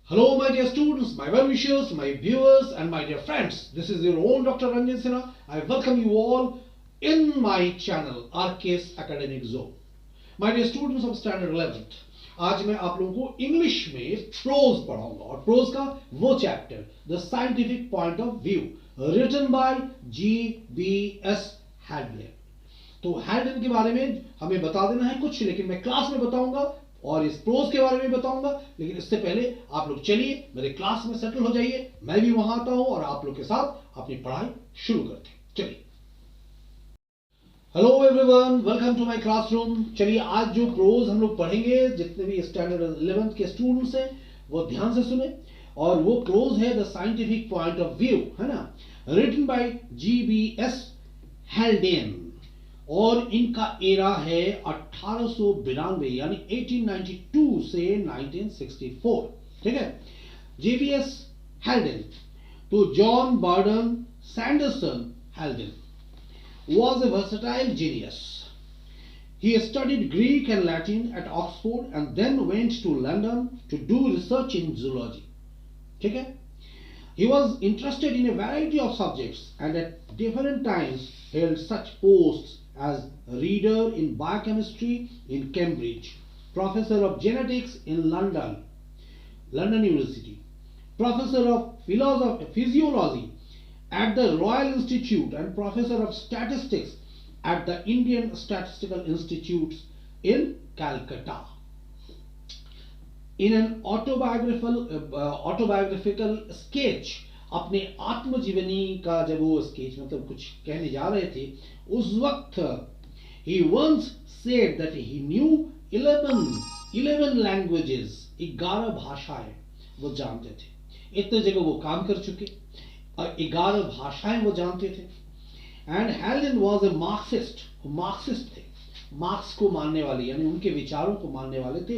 Hello, my dear students, my well-wishers, my viewers, and my dear friends. This is your own Dr. Ranjan Sinha. I welcome you all in my channel, RK's Academic Zone. My dear students of Standard 11th, आज मैं आप लोगों को English में pros पढ़ाऊंगा और prose का वो chapter the scientific point of view written by G.B.S. हैडलिन। तो हैडलिन के बारे में हमें बता देना है कुछ, लेकिन मैं क्लास में बताऊंगा और इस प्रोज के बारे में बताऊंगा। लेकिन इससे पहले आप लोग चलिए मेरे क्लास में सेटल हो जाइए, मैं भी वहां आता हूं और आप लोग के साथ अपनी पढ़ाई शुरू करते हैं। चलिए, hello everyone, welcome to my classroom. चलिए, आज जो प्रोज हम लोग पढ़ेंगे, जितने भी स्टैंडर्ड 11th के स्टूडेंट्स हैं वो ध्यान से सुने। और वो प्रोज है the scientific point of view, है ना, रिटन बाय G.B.S. हैल्डेन। और इनका एरा है 1892 यानी 1892 से 1964। ठीक है, G.B.S. हैल्डेन। तो John Burdon Sanderson Haldane was a versatile genius. He studied Greek and Latin at Oxford and then went to London to do research in zoology. ठीक है? He was interested in a variety of subjects and at different times held such posts as reader in biochemistry in Cambridge, professor of genetics in London University, professor of physiology at the Royal Institute and professor of statistics at the Indian Statistical Institutes in Calcutta. In an autobiographical sketch, अपने आत्मजीवनी का जब वो sketch मतलब कुछ कहने जा रहे थे उस वक्त, he once said that he knew 11 languages, 11 भाषाएं वो जानते थे। इतने जगह वो काम कर चुके, 11 भाषाएं वो जानते थे। And Haldane was a Marxist, Marxist थे, मार्क्स को मानने वाले यानी उनके विचारों को मानने वाले थे।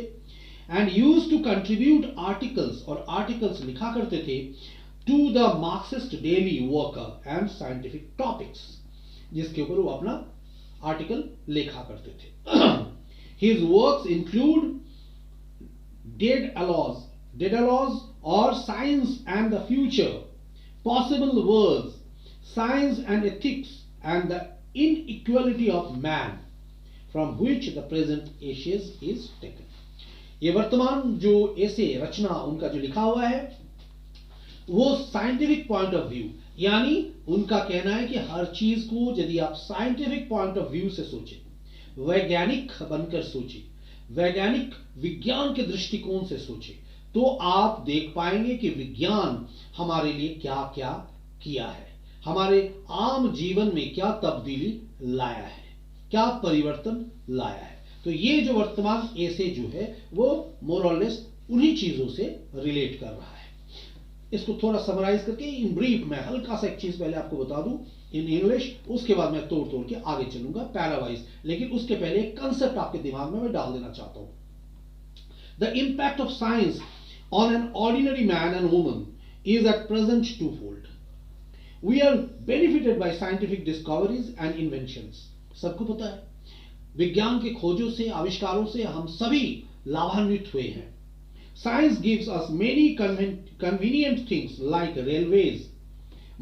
And used to contribute articles, और आर्टिकल्स लिखा करते थे to the Marxist Daily Worker and scientific topics, जिसके ऊपर वो अपना आर्टिकल लिखा करते थे। हिज वर्क्स इंक्लूड डेडालॉज और science and the future, possible words, science and ethics, and the inequality of man, from which the present essays is taken. ये वर्तमान जो एसे रचना उनका जो लिखा हुआ है वो साइंटिफिक पॉइंट ऑफ व्यू, यानी उनका कहना है कि हर चीज को यदि आप साइंटिफिक पॉइंट ऑफ व्यू से सोचें, वैज्ञानिक बनकर सोचें, वैज्ञानिक विज्ञान के दृष्टिकोण से सोचें, तो आप देख पाएंगे कि विज्ञान हमारे लिए क्या क्या किया है, हमारे आम जीवन में क्या तब्दीली लाया है, क्या परिवर्तन लाया है। तो ये जो वर्तमान ऐसे जो है वो मोर और लेस उन्हीं चीजों से रिलेट कर रहा है। इसको थोड़ा समराइज करके इन ब्रीफ में हल्का सा एक चीज पहले आपको बता दूं इन इंग्लिश, उसके बाद मैं तोड़ तोड़ के आगे चलूंगा पैरावाइज। लेकिन उसके पहले एक कंसेप्ट आपके दिमाग में मैं डाल देना चाहता हूं। The impact of science on an ordinary man and woman is at present twofold. We are benefited by scientific discoveries and inventions. सबको पता है विज्ञान के खोजों से, आविष्कारों से हम सभी लाभान्वित हुए हैं। Science gives us many convenient things like railways,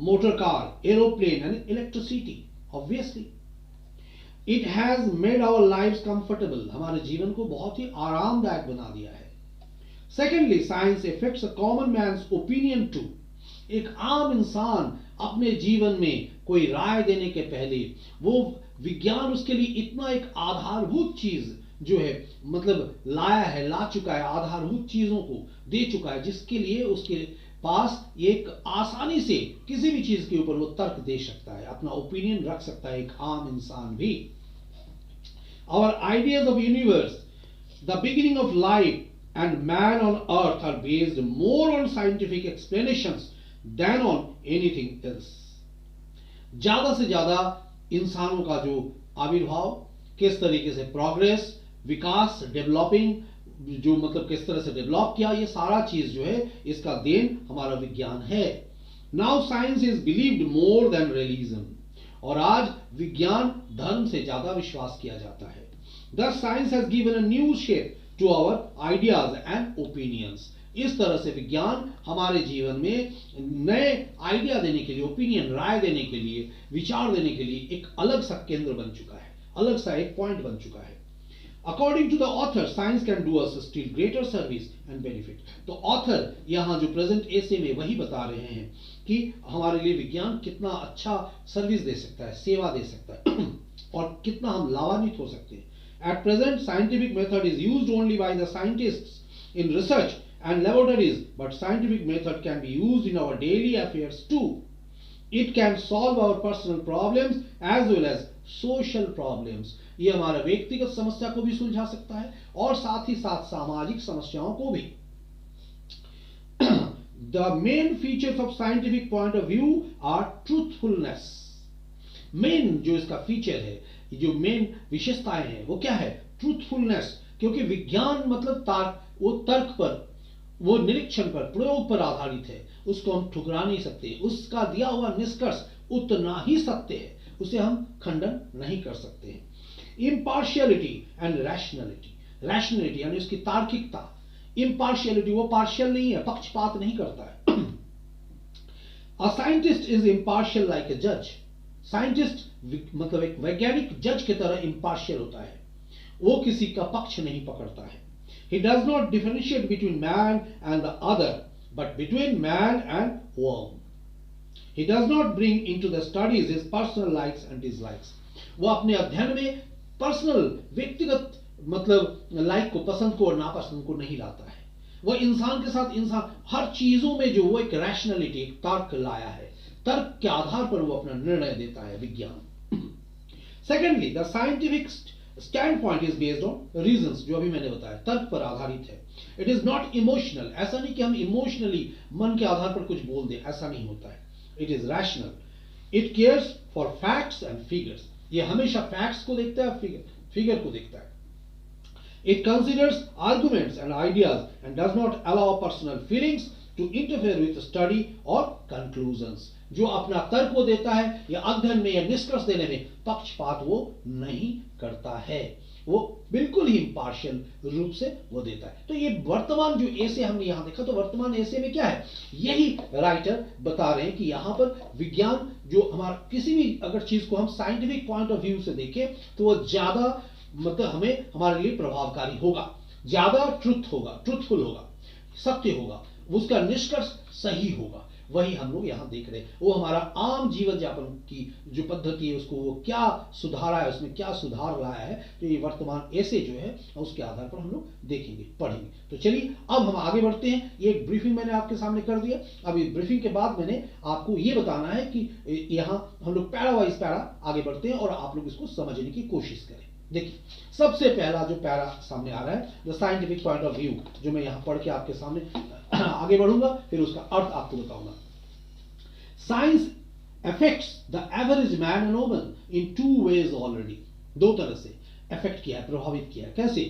motor car, aeroplane and electricity. Obviously, it has made our lives comfortable. हमारे जीवन को बहुत ही आरामदायक बना दिया है। Secondly, science affects a common man's opinion too. एक आम इंसान अपने जीवन में कोई राय देने के पहले वो विज्ञान उसके लिए इतना एक आधारभूत चीज जो है मतलब लाया है, ला चुका है, आधारभूत चीजों को दे चुका है, जिसके लिए उसके पास एक आसानी से किसी भी चीज के ऊपर वो तर्क दे सकता है, अपना ओपिनियन रख सकता है, एक आम इंसान भी। Our ideas of universe, the beginning of life and man on earth are based more on scientific explanations than on anything else. ज्यादा से ज्यादा इंसानों का जो आविर्भाव, किस तरीके से प्रोग्रेस, विकास, डेवलपिंग, जो मतलब किस तरह से डेवलप किया, ये सारा चीज जो है इसका देन हमारा विज्ञान है। Now science is believed more than religion, और आज विज्ञान धर्म से ज्यादा विश्वास किया जाता है। Thus science has given a new shape to our ideas and opinions. इस तरह से विज्ञान हमारे जीवन में नए आइडिया देने के लिए, ओपिनियन, राय देने के लिए, विचार देने के लिए एक अलग सा केंद्र बन चुका है, अलग सा एक पॉइंट बन चुका है। According to the author, science can do us still greater service and benefit. तो ऑथर यहाँ जो प्रेजेंट ऐसे में वही बता रहे हैं कि हमारे लिए विज्ञान कितना अच्छा सर्विस दे सकता है, सेवा दे सकता है और कितना हम लाभान्वित हो सकते हैं। At present, scientific method is used only by the scientists in research and laboratories, but scientific method can be used in our daily affairs too. It can solve our personal problems as well as social problems. ये हमारा व्यक्तिगत समस्या को भी सुलझा सकता है और साथ ही साथ सामाजिक समस्याओं को भी। The main features of scientific point of view are truthfulness. Main जो इसका फीचर है, जो मेन विशेषताएं हैं वो क्या है? ट्रूथफुलनेस। क्योंकि विज्ञान मतलब वो तर्क पर, वो निरीक्षण पर, प्रयोग पर आधारित है, उसको हम ठुकरा नहीं सकते। उसका दिया हुआ निष्कर्ष उतना ही सत्य है, उसे हम खंडन नहीं कर सकते हैं। इम्पार्शियलिटी एंड रैशनलिटी, रैशनलिटी यानी उसकी तार्किकता, इम्पार्शियलिटी वो पार्शियल नहीं है, पक्षपात नहीं करता है। A scientist is impartial like a जज। साइंटिस्ट मतलब एक वैज्ञानिक जज की तरह इम्पार्शियल होता है, वो किसी का पक्ष नहीं पकड़ता है। He does not differentiate between man and the other, but between man and worm. He does not bring into the studies his personal likes and dislikes. वो अपने अध्ययन में पर्सनल, व्यक्तिगत मतलब लाइक को, पसंद को और नापसंद को नहीं लाता है। वो इंसान के साथ इंसान हर चीजों में जो वो एक रैशनलिटी, एक तर्क लाया है, तर्क के आधार पर वो अपना निर्णय देता है विज्ञान। Secondly, the scientific stand point is based on reasons, जो अभी मैंने बताया तर्क पर आधारित है। इट इज नॉट इमोशनल, ऐसा नहीं कि हम इमोशनली मन के आधार पर कुछ बोल दें, ऐसा नहीं होता है। It is rational, it cares for facts and figures, ये हमेशा फैक्ट्स को देखता है, फिगर को देखता है। It considers arguments and ideas and does not allow personal feelings to interfere with study और कंक्लूजन्स। जो अपना तर्क वो देता है या अध्ययन में या निष्कर्ष देने में पक्षपात वो नहीं करता है, वो बिल्कुल ही इम्पार्शियल रूप से वो देता है। तो ये वर्तमान जो ऐसे हमने यहां देखा, तो वर्तमान ऐसे में क्या है, यही राइटर बता रहे हैं कि यहां पर विज्ञान जो हमारा किसी भी अगर चीज को हम साइंटिफिक पॉइंट ऑफ व्यू से देखें तो वो ज्यादा मतलब हमें हमारे लिए प्रभावकारी होगा, ज्यादा ट्रूथफुल होगा, सत्य होगा, उसका निष्कर्ष सही होगा। वही हम लोग यहां देख रहे हैं। वो हमारा आम जीवन यापन की जो पद्धति है उसको वो क्या सुधारा है, उसमें क्या सुधार लाया है, तो ये वर्तमान ऐसे जो है उसके आधार पर हम लोग देखेंगे, पढ़ेंगे। तो चलिए अब हम आगे बढ़ते हैं। ये एक ब्रीफिंग मैंने आपके सामने कर दिया। अब इस ब्रीफिंग के बाद मैंने आपको ये बताना है कि यहाँ हम लोग पैरा वाइज पैरा आगे बढ़ते हैं और आप लोग इसको समझने की कोशिश करें। देखिए सबसे पहला जो पैरा सामने आ रहा है, the scientific point of view, जो मैं यहां पढ़ के आपके सामने आगे बढ़ूंगा, फिर उसका अर्थ आपको बताऊंगा। Science affects the average man and woman in two ways already, दो तरह से अफेक्ट किया है, प्रभावित किया है। कैसे?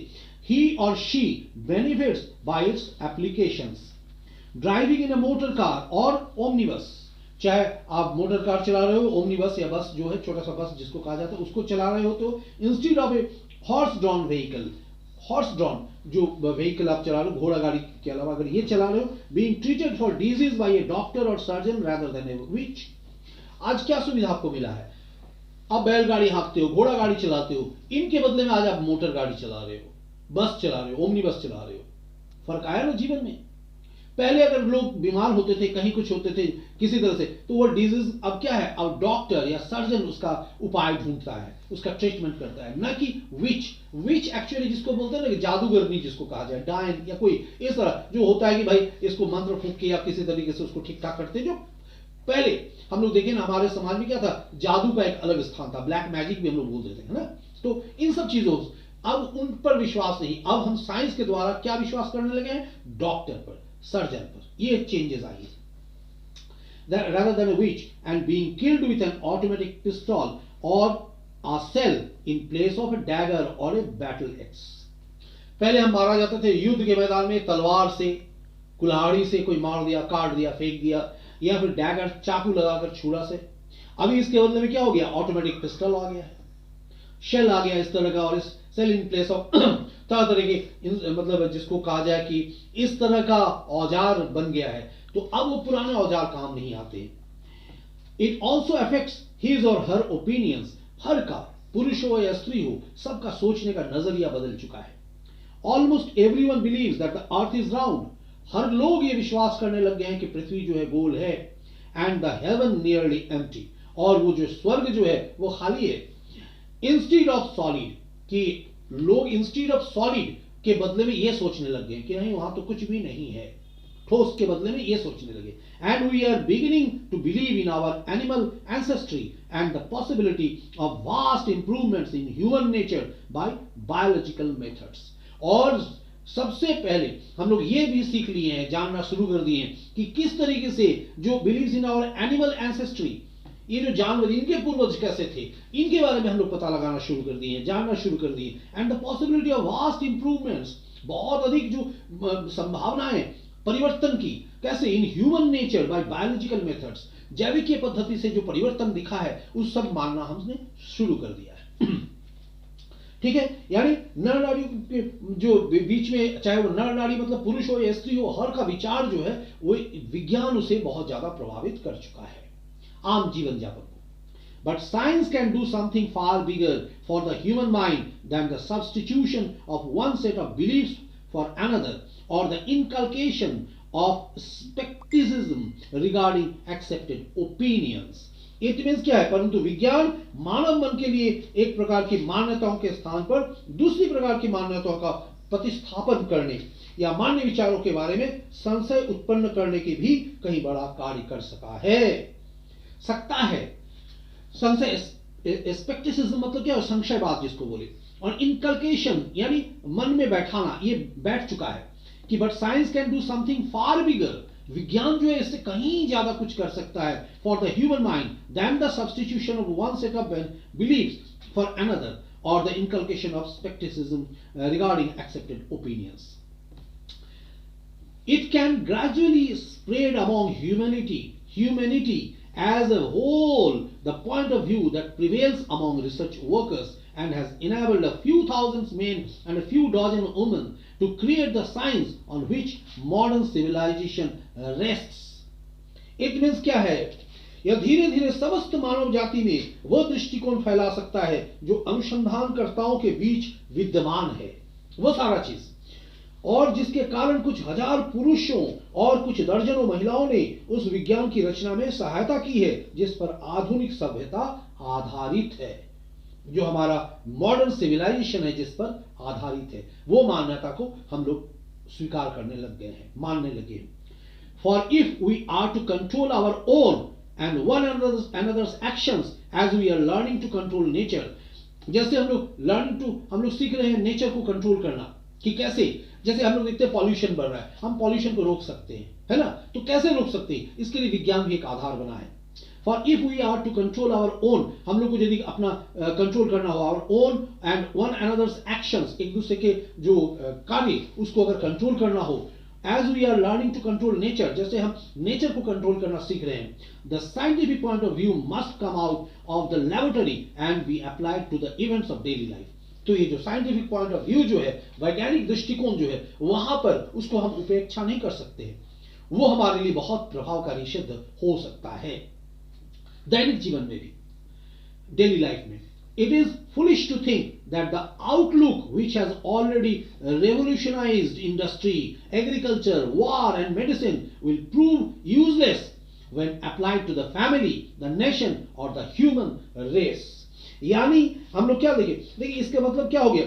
ही और she benefits bye it's applications. Driving in a motor car और ओमनीबस, चाहे आप मोटर कार चला रहे हो, ओमनीबस या बस जो है छोटा सा बस जिसको कहा जाता है उसको चला रहे हो, तो instead of a horse drawn vehicle, horse drawn जो व्हीकल आप चला रहे हो, घोड़ा गाड़ी के अलावा अगर ये चला रहे हो, being treated for disease bye A doctor और सर्जन रादर देन ए विच। आज क्या सुविधा आपको मिला है, आप बैलगाड़ी हाँकते हो, घोड़ा गाड़ी चलाते हो, इनके बदले में आज आप मोटर गाड़ी चला रहे हो, बस चला रहे हो, ओमनी बस चला रहे हो। फर्क आया ना जीवन में। पहले अगर लोग बीमार होते थे, कहीं कुछ होते थे किसी तरह से, तो वो डिजीज अब क्या है, अब डॉक्टर या सर्जन उसका उपाय ढूंढता है, उसका ट्रीटमेंट करता है, ना कि विच एक्चुअली जिसको बोलते हैं ना कि जादूगरनी जिसको कहा जाए, डायन या कोई इस तरह जो होता है कि भाई इसको मंत्र फूंक के या किसी तरीके से उसको ठीक ठाक करते हैं। जो पहले हम लोग देखें ना, हमारे समाज में क्या था, जादू का एक अलग स्थान था, ब्लैक मैजिक भी हम लोग बोल देते हैं ना। तो इन सब चीजों अब उन पर विश्वास नहीं, अब हम साइंस के द्वारा क्या विश्वास करने लगे हैं, डॉक्टर पर, सर्जन पर। ये changes I rather than a witch and being killed with an automatic pistol or a cell in place of a dagger or a battle axe। पहले हम मारा जाते थे युद्ध के मैदान में तलवार से, कुल्हाड़ी से कोई मार दिया, काट दिया, फेंक दिया, या फिर डैगर चाकू लगाकर छुरा से। अभी इसके बदले में क्या हो गया, ऑटोमेटिक पिस्टल आ गया है, शेल आ गया इस तरह का, और इस सेल इन प्लेस ऑफ तरह तरह के मतलब जिसको कहा जाए कि इस तरह का औजार बन गया है, तो अब वो पुराने औजार काम नहीं आते। इट ऑल्सो अफेक्ट्स हिज और हर ओपिनियंस, हर का, पुरुष हो या स्त्री हो, सबका सोचने का नजरिया बदल चुका है। Almost everyone believes that the earth is round, हर लोग ये विश्वास करने लग गए हैं कि पृथ्वी जो है गोल है। And the haven nearly empty, और वो जो स्वर्ग जो है वो खाली है। इंस्टीड ऑफ सॉलिड, कि लोग इंस्टीड ऑफ सॉलिड के बदले में ये सोचने लग गए कि नहीं वहां तो कुछ भी नहीं है, ठोस के बदले में ये सोचने लगे। And we are beginning to believe in our animal ancestry and the possibility of vast improvements in human nature by biological methods. और सबसे पहले हम लोग ये भी सीख लिए हैं, जानना शुरू कर दिए हैं कि किस तरीके से जो believes in our animal ancestry, ये जो जानवर इनके पूर्वज कैसे थे, इनके बारे में हम लोग पता लगाना शुरू कर दिए, जानना शुरू कर दिए। And the possibility of vast improvements, बहुत अधिक जो संभावनाएं परिवर्तन की, कैसे in human nature by biological methods, जैविकीय पद्धति से जो परिवर्तन दिखा है उस सब मानना हमने शुरू कर दिया है। ठीक है, यानी नर नारी के जो बीच में, चाहे वो नर नारी मतलब पुरुष हो या स्त्री हो, हर का विचार जो है वो विज्ञान उसे बहुत ज्यादा प्रभावित कर चुका है आम जीवन यापन को। But science can do something far bigger for the human mind than the substitution of one set of beliefs for another or the inculcation of scepticism regarding accepted opinions. It means क्या है, परंतु विज्ञान मानव मन के लिए एक प्रकार की मान्यताओं के स्थान पर दूसरी प्रकार की मान्यताओं का प्रतिस्थापन करने या मान्य विचारों के बारे में संशय उत्पन्न करने के भी कहीं बड़ा कार्य कर सकता है। संशय, स्पेक्टिसिज्म मतलब क्या है, संशयवाद जिसको बोले, और इनकल्केशन यानी मन में बैठाना, ये बैठ चुका है कि but science can do something far bigger, विज्ञान जो है इससे कहीं ज्यादा कुछ कर सकता है for the human mind than the substitution of one set of beliefs for another or the inculcation of scepticism regarding accepted opinions. It can gradually spread among humanity as a whole, the point of view that prevails among research workers and has enabled a few thousands men and a few dozen women to create the science on which modern civilization rests. It means क्या है, यह धीरे धीरे समस्त मानव जाति में वह दृष्टिकोण फैला सकता है जो अनुसंधानकर्ताओं के बीच विद्यमान है, वह सारा चीज, और जिसके कारण कुछ हजार पुरुषों और कुछ दर्जनों महिलाओं ने उस विज्ञान की रचना में सहायता की है जिस पर आधुनिक सभ्यता आधारित है। जो हमारा मॉडर्न सिविलाइजेशन है जिस पर आधारित है, वो मान्यता को हम लोग स्वीकार करने लग गए हैं, मानने लगे हैं। For if we are to control our own and one another's actions as we are learning to control nature, जैसे हम लोग सीख रहे हैं नेचर को कंट्रोल करना, कि कैसे, जैसे हम लोग देखते हैं पॉल्यूशन बढ़ रहा है, हम पॉल्यूशन को रोक सकते हैं, है ना, तो कैसे रोक सकते हैं, इसके लिए विज्ञान भी एक आधार बना है। For if we are to control our own, हम लोग को यदि अपना कंट्रोल करना हो, our own and one another's actions, एक दूसरे के जो कार्य उसको अगर कंट्रोल करना हो, as we are learning to control nature, जैसे हम नेचर को कंट्रोल करना सीख रहे हैं, the scientific point of view must come out of the laboratory and be applied to the events of daily life. तो ये जो साइंटिफिक पॉइंट ऑफ व्यू जो है, वैज्ञानिक दृष्टिकोण जो है, वहां पर उसको हम उपेक्षा नहीं कर सकते हैं, वो हमारे लिए बहुत प्रभावकारी सिद्ध हो सकता है दैनिक जीवन में भी, डेली लाइफ में। It is foolish to think that the outlook which has already revolutionised industry, agriculture, war and medicine will prove useless when applied to the family, the nation or the human race. यानी हम लोग क्या देखिए इसका मतलब क्या हो गया,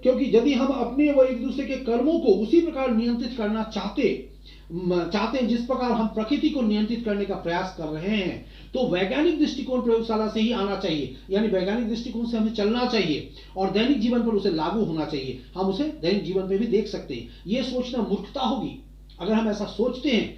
क्योंकि यदि हम अपने व एक दूसरे के कर्मों को उसी प्रकार नियंत्रित करना चाहते हैं जिस प्रकार हम प्रकृति को नियंत्रित करने का प्रयास कर रहे हैं, तो वैज्ञानिक दृष्टिकोण प्रयोगशाला से ही आना चाहिए, यानी वैज्ञानिक दृष्टिकोण से हमें चलना चाहिए और दैनिक जीवन पर उसे लागू होना चाहिए। हम उसे दैनिक जीवन पर भी देख सकते हैं। यह सोचना मूर्खता होगी अगर हम ऐसा सोचते हैं।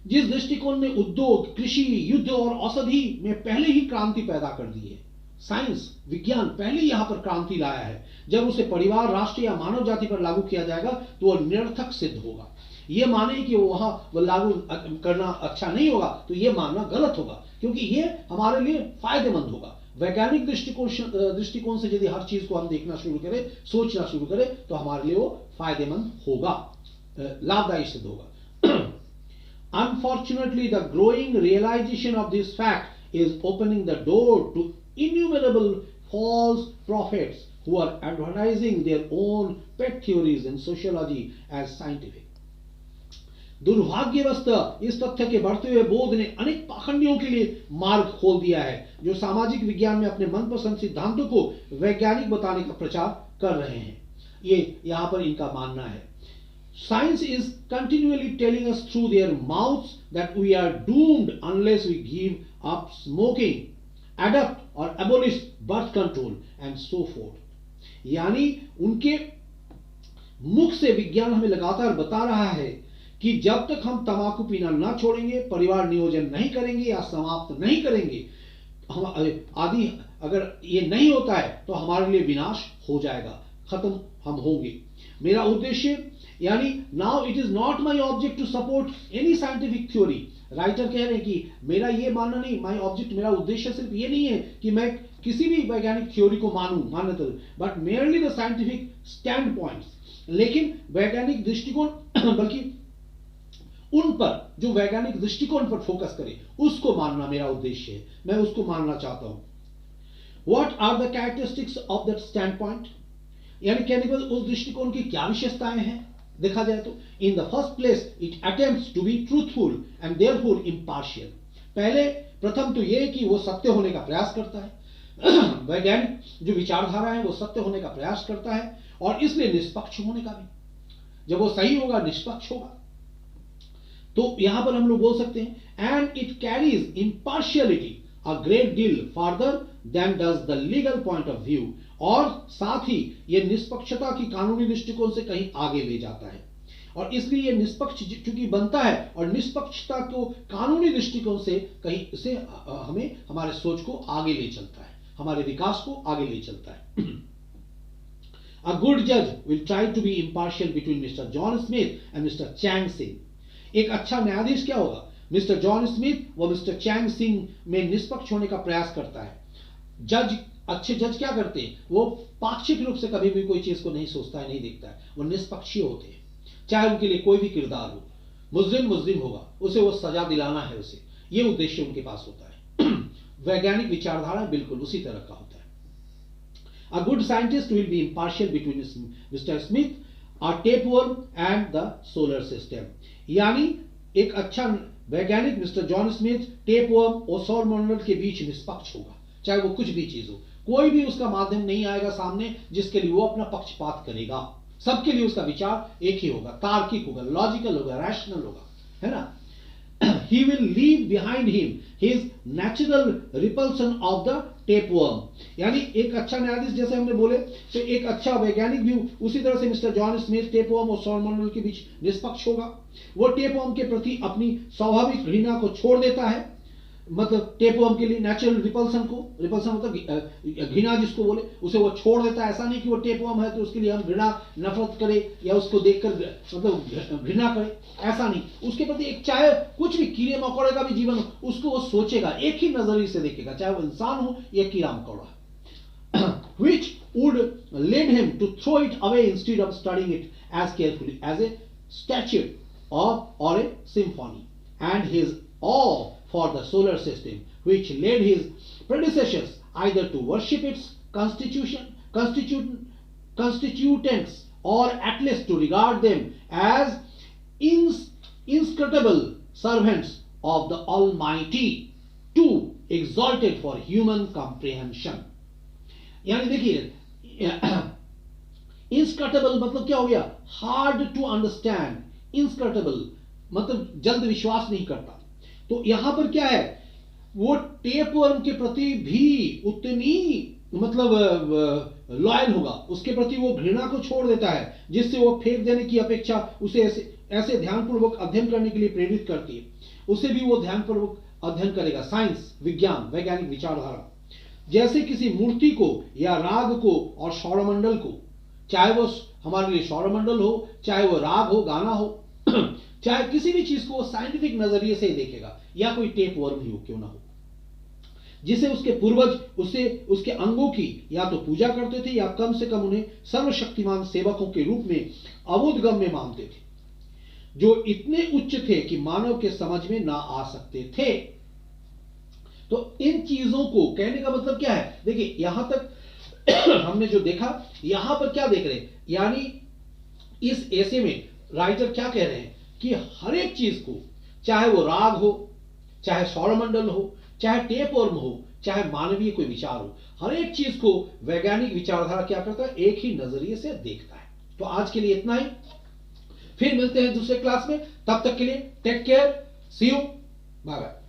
जिस दृष्टिकोण ने उद्योग, कृषि, युद्ध और औषधि में पहले ही क्रांति पैदा कर दी है, साइंस, विज्ञान पहले यहां पर क्रांति लाया है, जब उसे परिवार, राष्ट्र या मानव जाति पर लागू किया जाएगा तो वह निरर्थक सिद्ध होगा। यह माने कि वह लागू करना अच्छा नहीं होगा, तो यह मानना गलत होगा, क्योंकि यह हमारे लिए फायदेमंद होगा। वैज्ञानिक दृष्टिकोण से यदि हर चीज को हम देखना शुरू करें, सोचना शुरू करें, तो हमारे लिए वो फायदेमंद होगा, लाभदायी सिद्ध होगा। Unfortunately, the growing realization of this fact is opening the door to innumerable false prophets who are advertising their own pet theories in sociology as scientific. दुर्भाग्यवश इस तथ्य के बढ़ते हुए बोध ने अनेक पाखंडियों के लिए मार्ग खोल दिया है, जो सामाजिक विज्ञान में अपने मनपसंद सिद्धांतों को वैज्ञानिक बताने का प्रचार कर रहे हैं। ये यहां पर इनका मानना है। Science is continually telling us through their mouths that we are doomed unless we give up smoking, adopt or abolish birth control and so forth. यानी उनके मुख से विज्ञान हमें लगातार बता रहा है कि जब तक हम तंबाकू पीना ना छोड़ेंगे, परिवार नियोजन नहीं करेंगे या समाप्त नहीं करेंगे, हम आदि अगर ये नहीं होता है तो हमारे लिए विनाश हो जाएगा, खत्म हम होंगे। मेरा उद्देश्य यानी now it is not my object to support any scientific theory. Writer कह रहे हैं कि मेरा ये मानना नहीं, माई ऑब्जेक्ट, मेरा उद्देश्य सिर्फ ये नहीं है कि मैं किसी भी वैज्ञानिक थ्योरी को मानूं, but merely the scientific standpoints, लेकिन वैज्ञानिक दृष्टिकोण बल्कि उन पर जो वैज्ञानिक दृष्टिकोण पर फोकस करे उसको मानना मेरा उद्देश्य है, मैं उसको मानना चाहता हूं। What are the characteristics of that standpoint, यानी कहने पर उस दृष्टिकोण की क्या विशेषताएं हैं देखा जाए तो, in the first place it attempts to be truthful and therefore impartial. पहले प्रथम तो यह कि वो सत्य होने का प्रयास करता है, वैज्ञानिक जो विचारधारा है वो सत्य होने का प्रयास करता है और इसलिए निष्पक्ष होने का भी, जब वो सही होगा निष्पक्ष होगा। तो यहां पर हम लोग बोल सकते हैं and it carries impartiality a great deal farther than does the legal point of view, और साथ ही यह निष्पक्षता की कानूनी दृष्टिकोण से कहीं आगे ले जाता है, और इसलिए यह निष्पक्ष चूंकि बनता है और निष्पक्षता को कानूनी दृष्टिकोण से कहीं से हमें हमारे सोच को आगे ले चलता है, हमारे विकास को आगे ले चलता है। A good judge will try to be impartial between Mr. John Smith and Mr. Chang Sing. एक अच्छा न्यायाधीश क्या होगा, मिस्टर जॉन स्मिथ व मिस्टर चैंग सिंग में निष्पक्ष होने का प्रयास करता है। जज, अच्छे जज क्या करते हैं, वो पाक्षिक रूप से कभी भी कोई चीज को नहीं सोचता है, नहीं देखता है, वो निष्पक्षीय होते हैं, चाहे उनके लिए कोई भी किरदार हो। मुजरिम होगा, उसे वो सजा दिलाना है, उसे ये उद्देश्य उनके पास होता है। वैज्ञानिक विचारधारा बिल्कुल उसी तरह का होता है। A good scientist will be impartial between Mr. Smith, a tapeworm and the solar system. यानी एक अच्छा वैज्ञानिक मिस्टर जॉन स्मिथ टेपवर्म और सौर मंडल के बीच निष्पक्ष होगा, चाहे वो कुछ भी चीज हो, कोई भी उसका माध्यम नहीं आएगा सामने जिसके लिए वो अपना पक्षपात करेगा, सबके लिए उसका विचार एक ही होगा, तार्किक होगा, लॉजिकल होगा, रैशनल होगा, है ना। He will leave behind him his natural repulsion of the tapeworm. यानी एक अच्छा न्यायाधीश जैसे हमने बोले तो एक अच्छा वैज्ञानिक भी उसी तरह से मिस्टर जॉन स्मिथ टेपवर्म और सौरमंडल के बीच निष्पक्ष होगा। वो टेपवर्म के प्रति अपनी स्वाभाविक घृणा को छोड़ देता है, मतलब टेपवर्म के लिए नेचुरल रिपल्सन को, रिपल्सन मतलब घृणा जिसको बोले, उसे वो छोड़ देता है। ऐसा नहीं कि वो टेपवर्म है तो उसके लिए हम घृणा नफरत करें या उसको देखकर मतलब घृणा करें, ऐसा नहीं। उसके प्रति एक चाहे कुछ भी कीड़े मकोड़े का भी जीवन हो उसको वो सोचेगा, एक ही नजरिए से देखेगा, चाहे वो इंसान हो या कीड़ा मकोड़ा। which would lead him to throw it away instead of studying it as carefully as a statue or a symphony. And his awe for the solar system, which led his predecessors either to worship its constituents or at least to regard them as inscrutable servants of the Almighty, too exalted for human comprehension. यानी देखिए इंस्क्रटेबल मतलब क्या हो गया, hard to understand, इंस्क्रटेबल मतलब जल्द विश्वास नहीं करता। तो यहां पर क्या है, वो टेपवर्म के प्रति भी उतनी मतलब लॉयल होगा, उसके प्रति वो घृणा को छोड़ देता है, जिससे वो फेंक देने की अपेक्षा उसे ऐसे ध्यानपूर्वक अध्ययन करने के लिए प्रेरित करती है, उसे भी वो ध्यानपूर्वक अध्ययन करेगा। साइंस, विज्ञान, वैज्ञानिक विचारधारा जैसे किसी मूर्ति को या राग को और सौरमंडल को, चाहे वो हमारे लिए सौरमंडल हो, चाहे वो राग हो, गाना हो, चाहे किसी भी चीज को वो साइंटिफिक नजरिए से ही देखेगा, या कोई टेप वर्म ही हो क्यों ना हो। जिसे उसके पूर्वज उसे उसके अंगों की या तो पूजा करते थे या कम से कम उन्हें सर्वशक्तिमान सेवकों के रूप में अबोधगम्य मानते थे, जो इतने उच्च थे कि मानव के समझ में ना आ सकते थे। तो इन चीजों को कहने का मतलब क्या है? देखिए यहां तक हमने जो देखा, यहां पर क्या देख रहे हैं, यानी इस ऐसे में राइटर क्या कह रहे हैं कि हर एक चीज को, चाहे वो राग हो, चाहे सौरमंडल हो, चाहे टेपवर्म हो, चाहे मानवीय कोई विचार हो, हर एक चीज को वैज्ञानिक विचारधारा क्या करता है? एक ही नजरिए से देखता है। तो आज के लिए इतना ही, फिर मिलते हैं दूसरे क्लास में। तब तक के लिए take care, see you, bye bye.